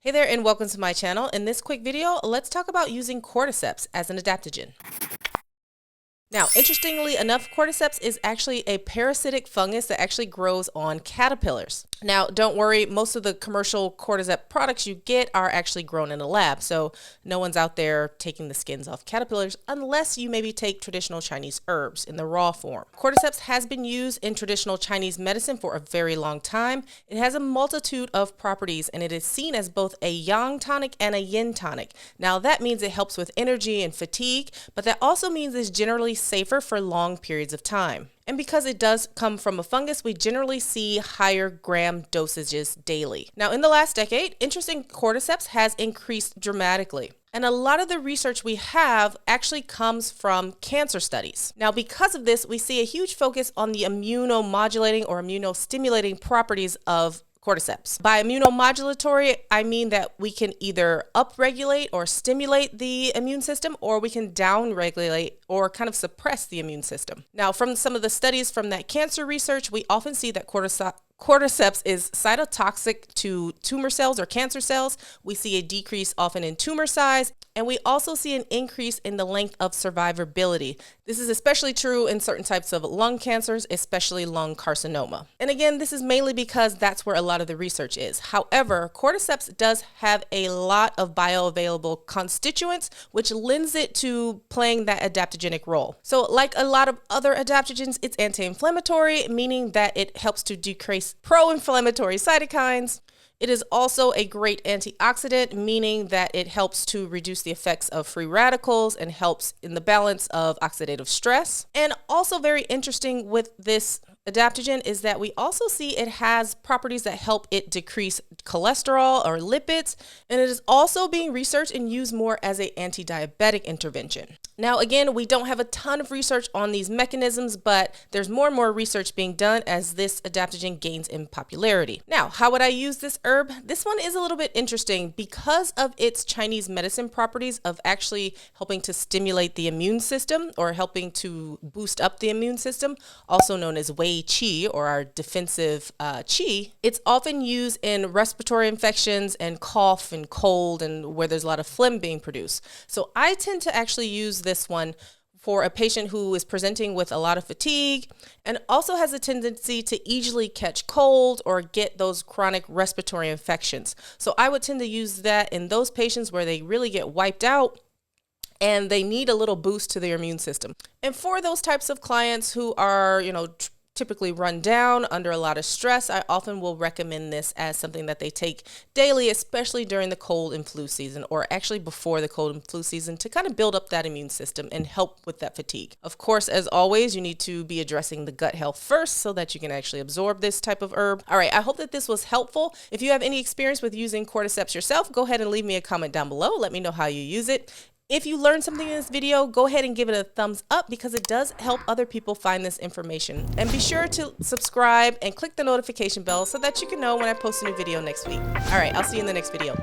Hey there and welcome to my channel. In this quick video, let's talk about using cordyceps as an adaptogen. Now, interestingly enough, cordyceps is actually a parasitic fungus that actually grows on caterpillars. Now, don't worry, most of the commercial cordyceps products you get are actually grown in a lab, so no one's out there taking the skins off caterpillars unless you maybe take traditional Chinese herbs in the raw form. Cordyceps has been used in traditional Chinese medicine for a very long time. It has a multitude of properties and it is seen as both a yang tonic and a yin tonic. Now, that means it helps with energy and fatigue, but that also means it's generally safer for long periods of time. And because it does come from a fungus, we generally see higher gram dosages daily. Now, in the last decade, interest in cordyceps has increased dramatically. And a lot of the research we have actually comes from cancer studies. Now, because of this, we see a huge focus on the immunomodulating or immunostimulating properties of cordyceps. By immunomodulatory, I mean that we can either upregulate or stimulate the immune system, or we can downregulate or kind of suppress the immune system. Now, from some of the studies from that cancer research, we often see that cordyceps is cytotoxic to tumor cells or cancer cells. We see a decrease often in tumor size, and we also see an increase in the length of survivability. This is especially true in certain types of lung cancers, especially lung carcinoma. And again, this is mainly because that's where a lot of the research is. However, cordyceps does have a lot of bioavailable constituents, which lends it to playing that adaptogenic role. So like a lot of other adaptogens, it's anti-inflammatory, meaning that it helps to decrease pro-inflammatory cytokines. It is also a great antioxidant, meaning that it helps to reduce the effects of free radicals and helps in the balance of oxidative stress. And also very interesting with this adaptogen is that we also see it has properties that help it decrease cholesterol or lipids, and it is also being researched and used more as an anti-diabetic intervention. Now, again, we don't have a ton of research on these mechanisms, but there's more and more research being done as this adaptogen gains in popularity. Now, how would I use this herb? This one is a little bit interesting because of its Chinese medicine properties of actually helping to stimulate the immune system or helping to boost up the immune system, also known as Wei Qi or our defensive Qi. It's often used in respiratory infections and cough and cold and where there's a lot of phlegm being produced. So I tend to actually use this one for a patient who is presenting with a lot of fatigue and also has a tendency to easily catch cold or get those chronic respiratory infections. So I would tend to use that in those patients where they really get wiped out and they need a little boost to their immune system. And for those types of clients who are, typically run down under a lot of stress, I often will recommend this as something that they take daily, especially during the cold and flu season, or actually before the cold and flu season, to kind of build up that immune system and help with that fatigue. Of course, as always, you need to be addressing the gut health first so that you can actually absorb this type of herb. All right, I hope that this was helpful. If you have any experience with using cordyceps yourself, go ahead and leave me a comment down below. Let me know how you use it. If you learned something in this video, go ahead and give it a thumbs up because it does help other people find this information. And be sure to subscribe and click the notification bell so that you can know when I post a new video next week. All right, I'll see you in the next video.